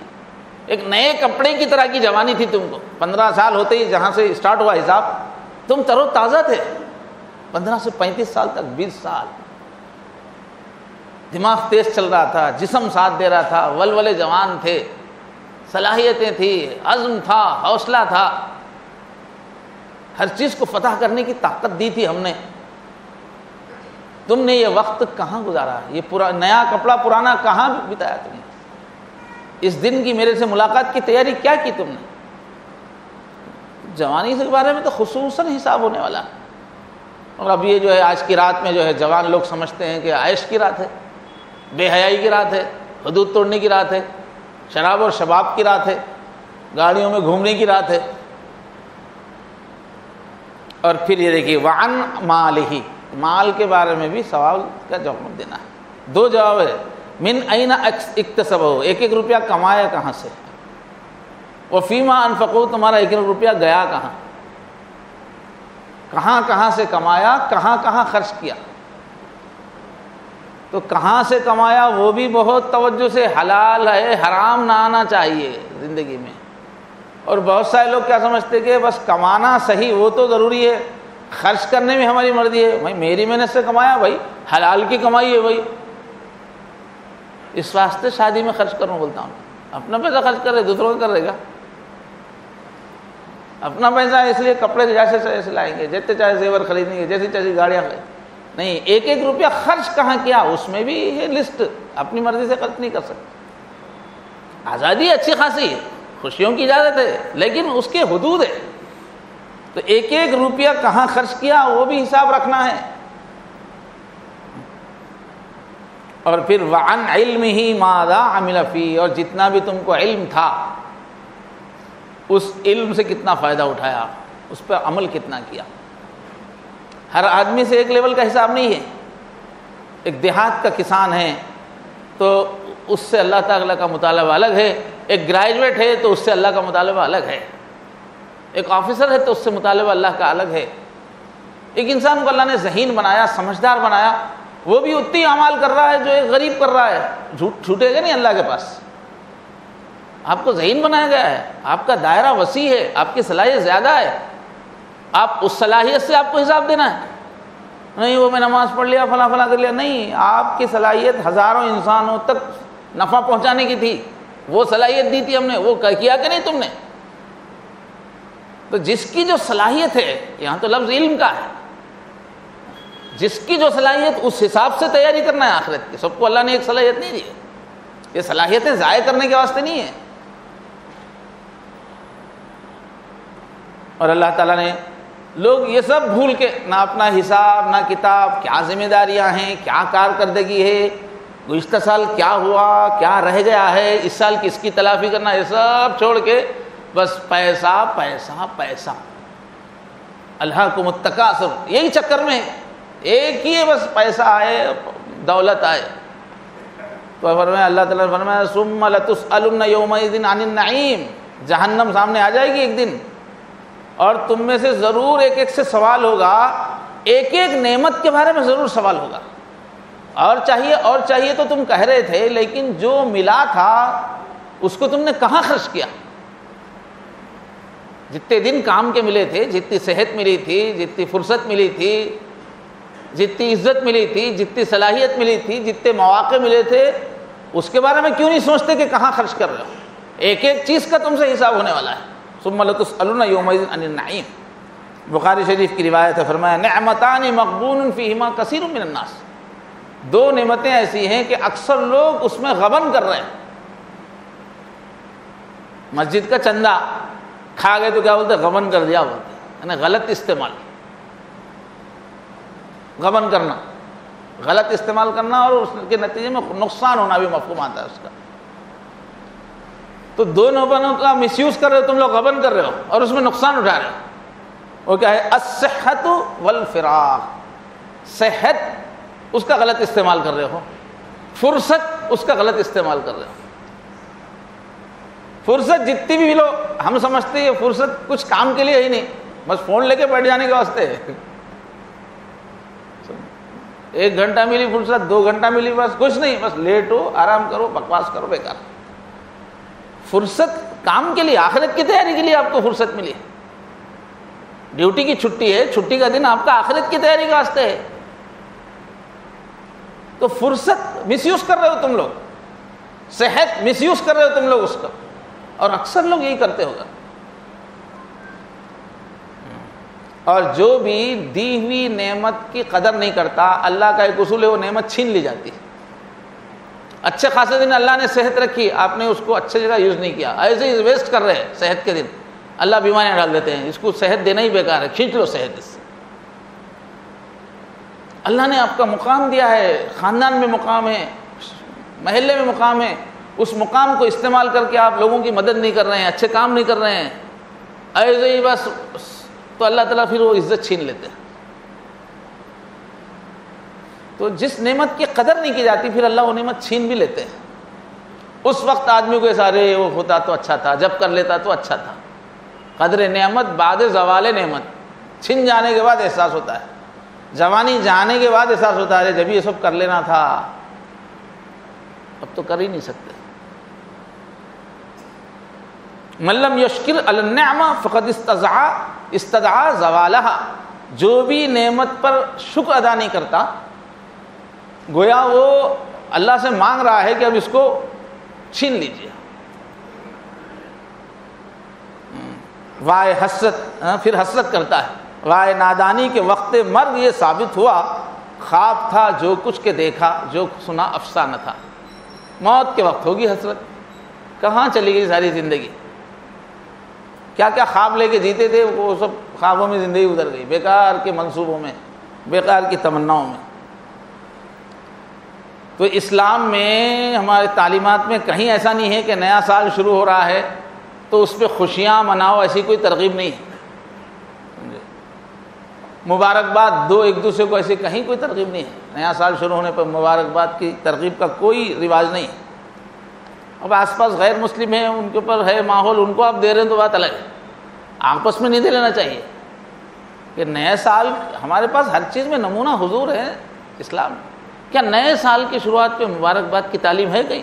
ایک نئے کپڑے کی طرح کی جوانی تھی تم کو، 15 سال ہوتے ہی جہاں سے اسٹارٹ ہوا حساب، تم تر و تازہ تھے، 15 سے 35 سال تک، 20 سال دماغ تیز چل رہا تھا، جسم ساتھ دے رہا تھا، ولولے جوان تھے، صلاحیتیں تھی، عزم تھا، حوصلہ تھا، ہر چیز کو فتح کرنے کی طاقت دی تھی ہم نے. تم نے یہ وقت کہاں گزارا؟ یہ نیا کپڑا پرانا کہاں بتایا تم نے؟ اس دن کی میرے سے ملاقات کی تیاری کیا کی تم نے؟ جوانی کے بارے میں تو خصوصاً حساب ہونے والا ہے. اور اب یہ جو ہے آج کی رات میں جو ہے جوان لوگ سمجھتے ہیں کہ عیش کی رات ہے، بے حیائی کی رات ہے، حدود توڑنے کی رات ہے، شراب اور شباب کی رات ہے، گاڑیوں میں گھومنے کی رات ہے. اور پھر یہ دیکھیے وعن مالہ، مال کے بارے میں بھی سوال کا جواب دینا ہے. دو جواب ہے. من این اکتسبہ، ایک ایک روپیہ کمایا کہاں سے، وفیما انفقوا، تمہارا ایک ایک روپیہ گیا کہاں، کہاں کہاں سے کمایا، کہاں کہاں خرچ کیا. تو کہاں سے کمایا وہ بھی بہت توجہ سے، حلال ہے، حرام نہ آنا چاہیے زندگی میں. اور بہت سارے لوگ کیا سمجھتے کہ بس کمانا صحیح وہ تو ضروری ہے، خرچ کرنے میں ہماری مرضی ہے. بھائی میری محنت سے کمایا، بھائی حلال کی کمائی ہے بھائی، اس واسطے شادی میں خرچ کروں بولتا ہوں. اپنا پیسہ خرچ کر رہے دوسروں کا کر رہے گا. اپنا پیسہ اس لیے کپڑے جیسے ایسے لائیں گے، جتنے چاہے زیور خریدیں گے، جیسی چاہیے گاڑیاں نہیں. ایک ایک روپیہ خرچ کہاں کیا اس میں بھی ہے لسٹ. اپنی مرضی سے خرچ نہیں کر سکتے. آزادی اچھی خاصی ہے، خوشیوں کی اجازت ہے، لیکن اس کے حدود ہے. تو ایک ایک روپیہ کہاں خرچ کیا وہ بھی حساب رکھنا ہے. اور پھر وعن علمہ ماذا عمل فیہ، اور جتنا بھی تم کو علم تھا اس علم سے کتنا فائدہ اٹھایا، اس پہ عمل کتنا کیا. ہر آدمی سے ایک لیول کا حساب نہیں ہے. ایک دیہات کا کسان ہے تو اس سے اللہ تعالیٰ کا مطالبہ الگ ہے، ایک گریجویٹ ہے تو اس سے اللہ کا مطالبہ الگ ہے، ایک آفیسر ہے تو اس سے مطالبہ اللہ کا الگ ہے. ایک انسان کو اللہ نے ذہین بنایا، سمجھدار بنایا، وہ بھی اتنی اعمال کر رہا ہے جو ایک غریب کر رہا ہے. چھوٹے گا نہیں اللہ کے پاس. آپ کو ذہین بنایا گیا ہے، آپ کا دائرہ وسیع ہے، آپ کی صلاحیت زیادہ ہے. آپ اس صلاحیت سے آپ کو حساب دینا ہے. نہیں وہ میں نماز پڑھ لیا، فلاں فلاں کر لیا، نہیں. آپ کی صلاحیت ہزاروں انسانوں تک نفع پہنچانے کی تھی، وہ صلاحیت دی تھی ہم نے، وہ کیا کہ نہیں تم نے. تو جس کی جو صلاحیت ہے، یہاں تو لفظ علم کا ہے، جس کی جو صلاحیت اس حساب سے تیاری کرنا ہے آخرت کی. سب کو اللہ نے ایک صلاحیت نہیں دی. یہ صلاحیتیں ضائع کرنے کے واسطے نہیں ہے. اور اللہ تعالیٰ نے لوگ یہ سب بھول کے نہ اپنا حساب نہ کتاب، کیا ذمہ داریاں ہیں، کیا کارکردگی ہے، گزشتہ سال کیا ہوا، کیا رہ گیا ہے، اس سال کس کی تلافی کرنا، یہ سب چھوڑ کے بس پیسہ پیسہ پیسہ. الہاکم التکاثر، یہی چکر میں ایک ہی ہے، بس پیسہ آئے، دولت آئے. تو فرمایا اللہ تعالیٰ نے فرمایا ثم لتسألن یومئذ عن النعیم، جہنم سامنے آ جائے گی ایک دن اور تم میں سے ضرور ایک ایک سے سوال ہوگا، ایک ایک نعمت کے بارے میں ضرور سوال ہوگا. اور چاہیے تو تم کہہ رہے تھے، لیکن جو ملا تھا اس کو تم نے کہاں خرچ کیا. جتنے دن کام کے ملے تھے، جتنی صحت ملی تھی، جتنی فرصت ملی تھی، جتنی عزت ملی تھی، جتنی صلاحیت ملی تھی، جتنے مواقع ملے تھے، اس کے بارے میں کیوں نہیں سوچتے کہ کہاں خرچ کر رہے ہو. ایک ایک چیز کا تم سے حساب ہونے والا ہے. ثم لتسألن یومئذ عن النعیم. بخاری شریف کی روایت ہے، فرمایا نعمتان مغبون فیہما کثیر من الناس. دو نعمتیں ایسی ہیں کہ اکثر لوگ اس میں غبن کر رہے ہیں. مسجد کا چندہ کھا گئے تو کیا بولتے ہیں، غبن کر دیا بولتے ہیں، یعنی غلط استعمال. غبن کرنا، غلط استعمال کرنا، اور اس کے نتیجے میں نقصان ہونا بھی مفہوم آتا ہے اس کا. تو دو نعمتوں کا مس یوز کر رہے ہو تم لوگ، غبن کر رہے ہو اور اس میں نقصان اٹھا رہے ہو. وہ کیا ہے، الصحت والفراغ. صحت اس کا غلط استعمال کر رہے ہو، فرصت اس کا غلط استعمال کر رہے ہو. فرصت جتنی بھی لو، ہم سمجھتے ہیں فرصت کچھ کام کے لیے ہی نہیں، بس فون لے کے بیٹھ جانے کے واسطے ہے. 1 گھنٹہ ملی فرصت، 2 گھنٹہ ملی، بس کچھ نہیں، بس لیٹو، آرام کرو، بکواس کرو، بیکار. فرصت کام کے لیے، آخرت کی تیاری کے لیے آپ کو فرصت ملی. ڈیوٹی کی چھٹی ہے، چھٹی کا دن آپ کا آخرت کی تیاری کے واسطے ہے. تو فرصت مس یوز کر رہے ہو تم لوگ، صحت مس یوز کر رہے ہو تم لوگ اس کا، اور اکثر لوگ یہی کرتے ہوگا. اور جو بھی دی ہوئی نعمت کی قدر نہیں کرتا، اللہ کا ایک اصول ہے وہ نعمت چھین لی جاتی ہے. اچھے خاصے دن اللہ نے صحت رکھی، آپ نے اس کو اچھے جگہ یوز نہیں کیا، ایسے ہی ویسٹ کر رہے ہیں صحت کے دن. اللہ بیماریاں ڈال دیتے ہیں، اس کو صحت دینا ہی بیکار ہے، کھینچ لو صحت اس سے. اللہ نے آپ کا مقام دیا ہے، خاندان میں مقام ہے، محلے میں مقام ہے، اس مقام کو استعمال کر کے آپ لوگوں کی مدد نہیں کر رہے ہیں، اچھے کام نہیں کر رہے ہیں، ایسے ہی بس، تو اللہ تعالیٰ پھر وہ عزت چھین لیتے ہیں. تو جس نعمت کی قدر نہیں کی جاتی پھر اللہ وہ نعمت چھین بھی لیتے ہیں. اس وقت آدمی کو سارے وہ ہوتا تو اچھا تھا، جب کر لیتا تو اچھا تھا. قدر نعمت بعد زوال نعمت، چھن جانے کے بعد احساس ہوتا ہے. جوانی جانے کے بعد احساس ہوتا ہے جب یہ سب کر لینا تھا، اب تو کر ہی نہیں سکتے. من لم یشکر علی النعمہ فقد استدعا زوالہا، جو بھی نعمت پر شکر ادا نہیں کرتا گویا وہ اللہ سے مانگ رہا ہے کہ اب اس کو چھین لیجیے. وائے حسرت، پھر حسرت کرتا ہے. وائے نادانی کے وقت مرگ یہ ثابت ہوا، خواب تھا جو کچھ کے دیکھا، جو سنا افسانہ تھا. موت کے وقت ہوگی حسرت، کہاں چلی گئی ساری زندگی، کیا کیا خواب لے کے جیتے تھے وہ سب خوابوں میں زندگی گزر گئی، بیکار کے منصوبوں میں، بیکار کی تمناؤں میں. تو اسلام میں ہمارے تعلیمات میں کہیں ایسا نہیں ہے کہ نیا سال شروع ہو رہا ہے تو اس پہ خوشیاں مناؤ، ایسی کوئی ترغیب نہیں ہے. مبارکباد دو ایک دوسرے کو، ایسی کہیں کوئی ترغیب نہیں ہے. نیا سال شروع ہونے پر مبارکباد کی ترغیب کا کوئی رواج نہیں ہے. اب آس پاس غیر مسلم ہیں، ان کے اوپر ہے ماحول، ان کو آپ دے رہے ہیں تو بات الگ ہے. آپس میں نہیں دے لینا چاہیے کہ نئے سال، ہمارے پاس ہر چیز میں نمونہ حضور ہے اسلام. کیا نئے سال کی شروعات پہ مبارکباد کی تعلیم ہے کہیں؟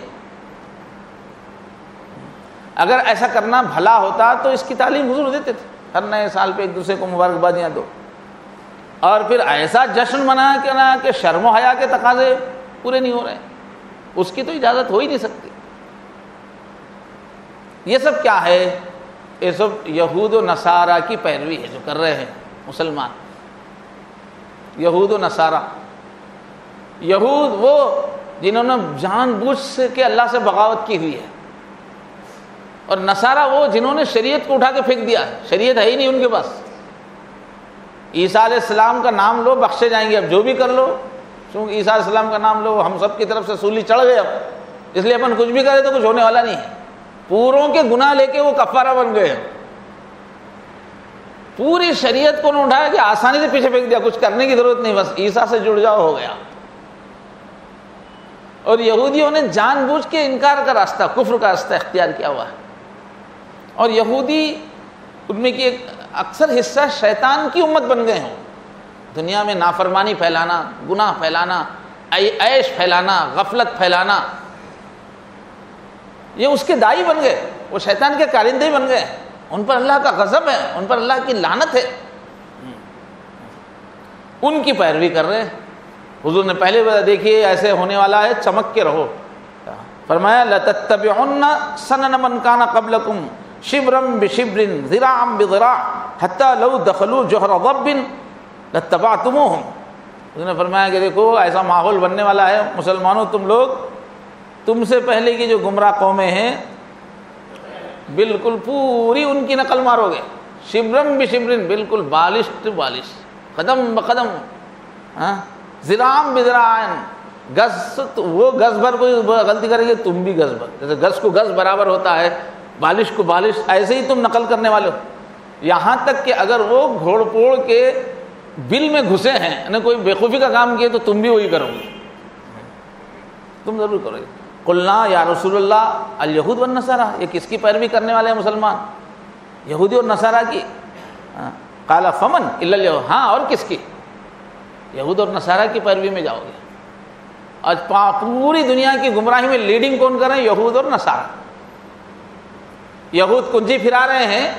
اگر ایسا کرنا بھلا ہوتا تو اس کی تعلیم حضور دیتے تھے. ہر نئے سال پہ ایک دوسرے کو مبارکبادیاں دو، اور پھر ایسا جشن منایا کہ نہ کہ شرم و حیا کے تقاضے پورے نہیں ہو رہے، اس کی تو اجازت ہو ہی نہیں سکتی. یہ سب کیا ہے؟ یہ سب یہود و نصارہ کی پیروی ہے جو کر رہے ہیں مسلمان. یہود و نصارہ، یہود وہ جنہوں نے جان بوجھ سے کہ اللہ سے بغاوت کی ہوئی ہے، اور نصارہ وہ جنہوں نے شریعت کو اٹھا کے پھینک دیا ہے، شریعت ہے ہی نہیں ان کے پاس. عیسیٰ علیہ السلام کا نام لو بخشے جائیں گے، اب جو بھی کر لو، چونکہ عیسیٰ علیہ السلام کا نام لو، ہم سب کی طرف سے سولی چڑھ گئے اب، اس لیے اپن کچھ بھی کرے تو کچھ ہونے والا نہیں ہے. پوروں کے گناہ لے کے وہ کفارہ بن گئے. پوری شریعت کو انہوں نے اٹھایا کہ آسانی سے پیچھے پھینک دیا، کچھ کرنے کی ضرورت نہیں، بس عیسیٰ سے جڑ جاؤ، ہو گیا. اور یہودیوں نے جان بوجھ کے انکار کا راستہ، کفر کا راستہ اختیار کیا ہوا ہے. اور یہودی ان میں کی ایک اکثر حصہ شیطان کی امت بن گئے ہوں. دنیا میں نافرمانی پھیلانا، گناہ پھیلانا، عیش پھیلانا، غفلت پھیلانا، یہ اس کے دائی بن گئے، وہ شیطان کے کارندے بن گئے. ان پر اللہ کا غضب ہے، ان پر اللہ کی لعنت ہے، ان کی پیروی کر رہے ہیں. حضور نے پہلے بتا دیکھیے ایسے ہونے والا ہے، چمک کے رہو. فرمایا لَتَتَّبِعُنَّ سَنَنَ مَنْ كَانَ قَبْلَكُمْ شِبْرًا بِشِبْرٍ ذِرَاعًا بِذِرَاعٍ حَتَّى لَوْ دَخَلُوا جُحْرَ ضَبٍّ لَاتَّبَعْتُمُوهُمْ. اس نے فرمایا کہ دیکھو ایسا ماحول بننے والا ہے، مسلمانوں تم لوگ، تم سے پہلے کی جو گمراہ قومیں ہیں بالکل پوری ان کی نقل مارو گے. شبرم بشبرن، بالکل بالش ٹو بالش، قدم بقدم، ذراعًا بذراع، گز، وہ گز بھر کوئی غلطی کرے گے تم بھی گز بھر، جیسے گز کو گز برابر ہوتا ہے، بالش کو بالش، ایسے ہی تم نقل کرنے والے ہو. یہاں تک کہ اگر وہ گھوڑ پھوڑ کے بل میں گھسے ہیں، یعنی کوئی بےخوفی کا کام کیے تو تم بھی وہی کرو گے، تم ضرور کرو گے. قلنا یا رسول اللہ الیہود والنصارى، یہ کس کی پیروی کرنے والے ہیں مسلمان؟ یہودی اور نصارہ کی. قال فمن الا الیہود، ہاں اور کس کی؟ یہود اور نصارہ کی پیروی میں جاؤ گے. آج پوری دنیا کی گمراہی میں لیڈنگ کون کر رہے ہیں؟ یہود اور نصارہ. یہود کنجی پھرا رہے ہیں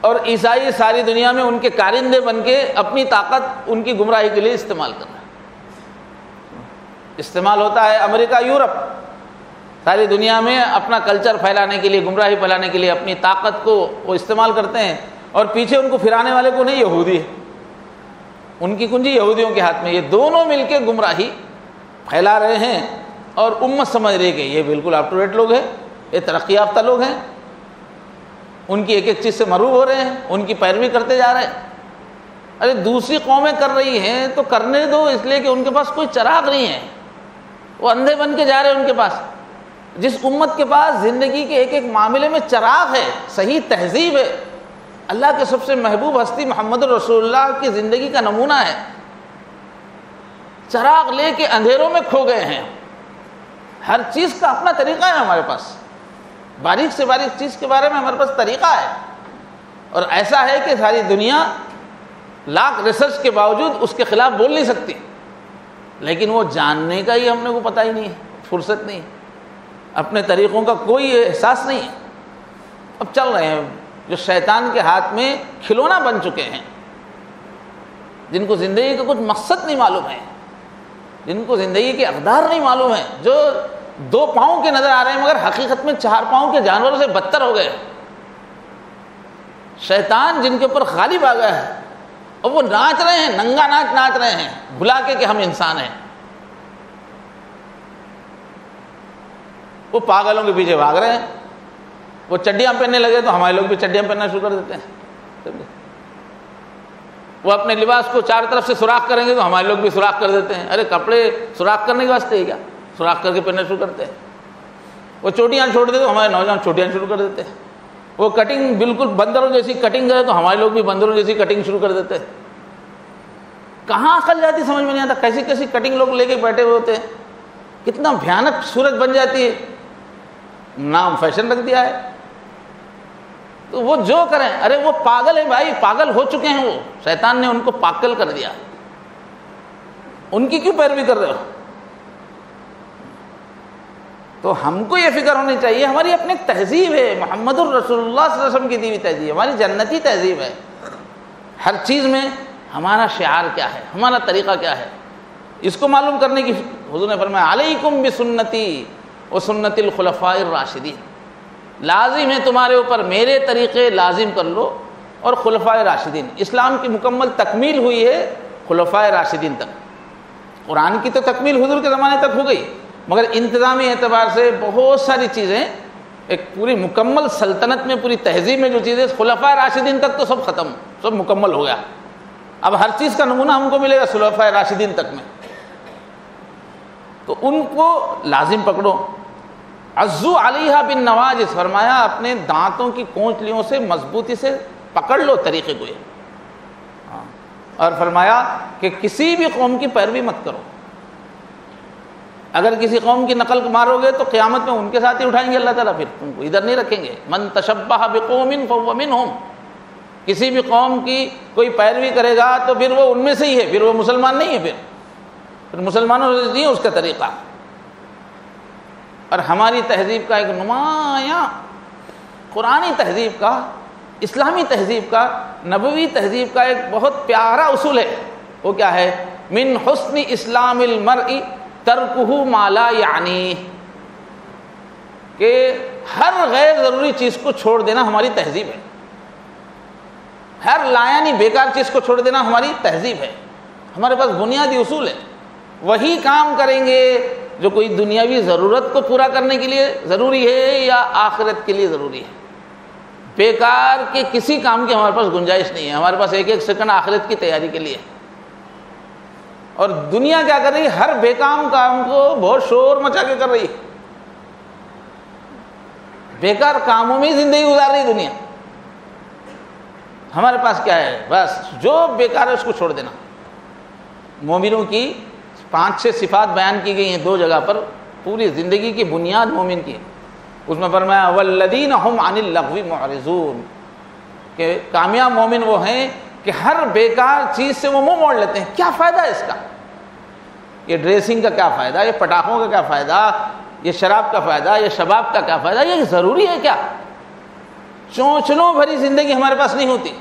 اور عیسائی ساری دنیا میں ان کے کارندے بن کے اپنی طاقت ان کی گمراہی کے لیے استعمال کر رہے ہیں. استعمال ہوتا ہے امریکہ، یورپ، ساری دنیا میں اپنا کلچر پھیلانے کے لیے، گمراہی پھیلانے کے لیے اپنی طاقت کو وہ استعمال کرتے ہیں، اور پیچھے ان کو پھرانے والے کو نہیں، یہودی ہے، ان کی کنجی یہودیوں کے ہاتھ میں۔ یہ دونوں مل کے گمراہی پھیلا رہے ہیں، اور امت سمجھ رہی کہ یہ بالکل اپ ٹو ڈیٹ لوگ ہیں، یہ ترقی یافتہ لوگ ہیں، ان کی ایک ایک چیز سے مرعوب ہو رہے ہیں، ان کی پیروی کرتے جا رہے ہیں۔ ارے دوسری قومیں کر رہی ہیں تو کرنے دو، اس لیے کہ ان کے پاس کوئی چراغ نہیں ہے، وہ اندھے بن کے جا رہے ہیں ان کے پاس۔ جس امت کے پاس زندگی کے ایک ایک معاملے میں چراغ ہے، صحیح تہذیب ہے، اللہ کے سب سے محبوب ہستی محمد رسول اللہ کی زندگی کا نمونہ ہے، چراغ لے کے اندھیروں میں کھو گئے ہیں۔ ہر چیز کا اپنا طریقہ ہے ہمارے پاس، باریک سے باریک چیز کے بارے میں ہمارے پاس طریقہ ہے، اور ایسا ہے کہ ساری دنیا لاکھ ریسرچ کے باوجود اس کے خلاف بول نہیں سکتی، لیکن وہ جاننے کا ہی ہم نے کو پتہ ہی نہیں ہے، فرصت نہیں ہے، اپنے طریقوں کا کوئی احساس نہیں ہے۔ اب چل رہے ہیں جو شیطان کے ہاتھ میں کھلونا بن چکے ہیں، جن کو زندگی کا کچھ مقصد نہیں معلوم ہے، جن کو زندگی کے اقدار نہیں معلوم ہے، جو 2 پاؤں کے نظر آ رہے ہیں مگر حقیقت میں 4 پاؤں کے جانوروں سے بدتر ہو گئے۔ شیطان جن کے اوپر غالب آ گیا ہے، اور وہ ناچ رہے ہیں، ننگا ناچ ناچ رہے ہیں، بھلا کے کہ ہم انسان ہیں۔ وہ پاگلوں کے پیچھے بھاگ رہے ہیں، وہ چڈیاں پہننے لگے تو ہمارے لوگ بھی چڈیاں پہننا شروع کر دیتے ہیں، وہ اپنے لباس کو 4 طرف سے سوراخ کریں گے تو ہمارے لوگ بھی سوراخ کر دیتے ہیں۔ ارے کپڑے سوراخ کرنے کے واسطے ہی کیا، سوراخ کر کے پہننا شروع کرتے ہیں۔ وہ چوٹیاں چھوڑ دے تو ہمارے نوجوان چوٹیاں شروع کر دیتے ہیں۔ وہ کٹنگ بالکل بندروں جیسی کٹنگ کرے تو ہمارے لوگ بھی بندروں جیسی کٹنگ شروع کر دیتے ہیں۔ کہاں عقل جاتی سمجھ میں نہیں آتا، کیسی کیسی کٹنگ لوگ لے کے بیٹھے ہوئے ہوتے ہیں، کتنا بھیانک صورت بن جاتی ہے، نام فیشن رکھ دیا ہے۔ تو وہ جو کریں، ارے وہ پاگل ہیں بھائی، پاگل ہو چکے ہیں، وہ شیطان نے ان کو پاگل کر دیا، ان کی کیوں پیروی کر رہے ہو؟ تو ہم کو یہ فکر ہونی چاہیے، ہماری اپنی ایک تہذیب ہے، محمد الرسول اللہ صلی اللہ علیہ وسلم کی دی ہوئی تہذیب، ہماری جنتی تہذیب ہے۔ ہر چیز میں ہمارا شعار کیا ہے، ہمارا طریقہ کیا ہے، اس کو معلوم کرنے کی حضور نے فرمایا علیکم بسنتی و سنت الخلفاء الراشدین، لازم ہے تمہارے اوپر میرے طریقے لازم کر لو، اور خلفاء راشدین، اسلام کی مکمل تکمیل ہوئی ہے خلفاء راشدین تک۔ قرآن کی تو تکمیل حضور کے زمانے تک ہو گئی، مگر انتظامی اعتبار سے بہت ساری چیزیں، ایک پوری مکمل سلطنت میں، پوری تہذیب میں جو چیزیں خلفاء راشدین تک تو سب ختم، سب مکمل ہو گیا۔ اب ہر چیز کا نمونہ ہم کو ملے گا خلفاء راشدین تک میں، تو ان کو لازم پکڑو۔ عزو علیہا بالنواجذ، فرمایا اپنے دانتوں کی کونچلیوں سے مضبوطی سے پکڑ لو طریقے کو یہ، اور فرمایا کہ کسی بھی قوم کی پیروی مت کرو، اگر کسی قوم کی نقل مارو گے تو قیامت میں ان کے ساتھ ہی اٹھائیں گے اللہ تعالیٰ، پھر تم کو ادھر نہیں رکھیں گے۔ من تشبہ بقوم فہو منہم، کسی بھی قوم کی کوئی پیروی کرے گا تو پھر وہ ان میں سے ہی ہے، پھر وہ مسلمان نہیں ہے، پھر مسلمانوں سے نہیں اس کا طریقہ۔ اور ہماری تہذیب کا ایک نمایاں قرآنی تہذیب کا، اسلامی تہذیب کا، نبوی تہذیب کا ایک بہت پیارا اصول ہے، وہ کیا ہے؟ من حسن اسلام المرء ترکہ ما لا یعنی، کہ ہر غیر ضروری چیز کو چھوڑ دینا ہماری تہذیب ہے، ہر لایانی بیکار چیز کو چھوڑ دینا ہماری تہذیب ہے، ہمارے پاس بنیادی اصول ہے۔ وہی کام کریں گے جو کوئی دنیاوی ضرورت کو پورا کرنے کے لیے ضروری ہے یا آخرت کے لیے ضروری ہے۔ بیکار کے کسی کام کی ہمارے پاس گنجائش نہیں ہے، ہمارے پاس ایک ایک سیکنڈ آخرت کی تیاری کے لیے۔ اور دنیا کیا کر رہی ہے؟ ہر بیکام کام کو بہت شور مچا کے کر رہی ہے، بیکار کاموں میں ہی زندگی گزار رہی دنیا۔ ہمارے پاس کیا ہے؟ بس جو بیکار ہے اس کو چھوڑ دینا۔ مومنوں کی 5-6 صفات بیان کی گئی ہیں 2 جگہ پر، پوری زندگی کی بنیاد مومن کی، اس میں فرمایا والذین هم عن اللغو معرضون، کہ کامیاب مومن وہ ہیں کہ ہر بیکار چیز سے وہ منہ موڑ لیتے ہیں۔ کیا فائدہ ہے اس کا؟ یہ ڈریسنگ کا کیا فائدہ، یہ پٹاخوں کا کیا فائدہ، یہ شراب کا فائدہ، یہ شباب کا کیا فائدہ، یہ ضروری ہے کیا؟ چونچلوں بھری زندگی ہمارے پاس نہیں ہوتی۔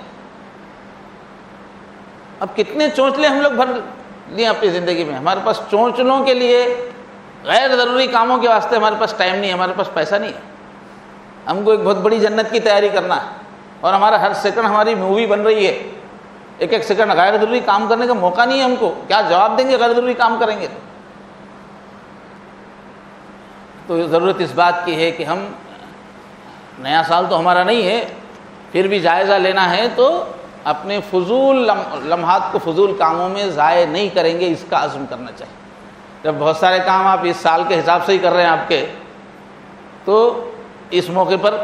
اب کتنے چونچلے ہم لوگ بھر لیے اپنی زندگی میں، ہمارے پاس چونچلوں کے لیے غیر ضروری کاموں کے واسطے ہمارے پاس ٹائم نہیں ہے، ہمارے پاس پیسہ نہیں ہے. ہم کو ایک بہت بڑی جنت کی تیاری کرنا ہے اور ہمارا ہر سیکنڈ ہماری مووی بن رہی ہے. ایک ایک سیکنڈ غیر ضروری کام کرنے کا موقع نہیں ہے ہم کو. کیا جواب دیں گے غیر ضروری کام کریں گے؟ تو ضرورت اس بات کی ہے کہ ہم، نیا سال تو ہمارا نہیں ہے، پھر بھی جائزہ لینا ہے تو اپنے فضول لمحات کو فضول کاموں میں ضائع نہیں کریں گے، اس کا عزم کرنا چاہیے. جب بہت سارے کام آپ اس سال کے حساب سے ہی کر رہے ہیں آپ کے، تو اس موقع پر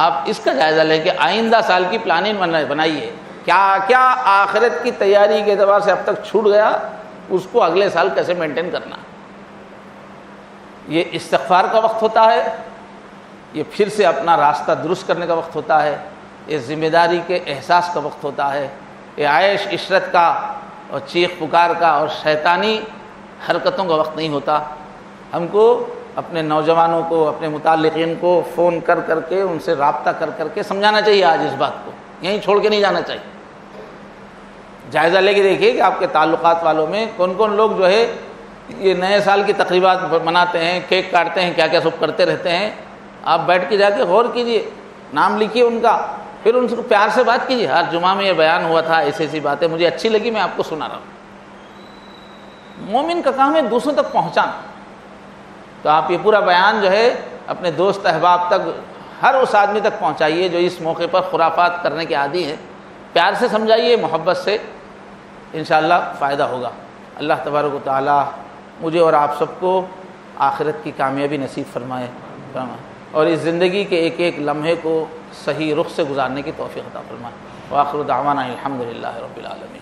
آپ اس کا جائزہ لیں کہ آئندہ سال کی پلاننگ بنائیے. کیا کیا آخرت کی تیاری کے اعتبار سے اب تک چھوٹ گیا، اس کو اگلے سال کیسے مینٹین کرنا. یہ استغفار کا وقت ہوتا ہے، یہ پھر سے اپنا راستہ درست کرنے کا وقت ہوتا ہے، یہ ذمہ داری کے احساس کا وقت ہوتا ہے، یہ عیش عشرت کا اور چیخ پکار کا اور شیطانی حرکتوں کا وقت نہیں ہوتا. ہم کو اپنے نوجوانوں کو، اپنے متعلقین کو فون کر کر کے، ان سے رابطہ کر کر کے سمجھانا چاہیے. آج اس بات کو یہیں چھوڑ کے نہیں جانا چاہیے. جائزہ لے کے دیکھیے کہ آپ کے تعلقات والوں میں کون کون لوگ جو ہے یہ نئے سال کی تقریبات مناتے ہیں، کیک کاٹتے ہیں، کیا کیا سب کرتے رہتے ہیں. آپ بیٹھ کے جا کے غور کیجئے، نام لکھیے ان کا، پھر ان سے پیار سے بات کیجیے. ہر جمعہ میں یہ بیان ہوا تھا، ایسی ایسی باتیں مجھے اچھی لگی، میں آپ کو سنا رہا ہوں. مومن کا کام ہے دوسروں تک پہنچانا. تو آپ یہ پورا بیان جو ہے اپنے دوست احباب تک، ہر اس آدمی تک پہنچائیے جو اس موقع پر خرافات کرنے کے عادی ہے. پیار سے سمجھائیے، محبت سے، انشاءاللہ فائدہ ہوگا. اللہ تبارک و تعالی مجھے اور آپ سب کو آخرت کی کامیابی نصیب فرمائے اور اس زندگی کے ایک ایک لمحے کو صحیح رخ سے گزارنے کی توفیق عطا فرمائے. وآخر دعوانا الحمدللہ رب العالمین.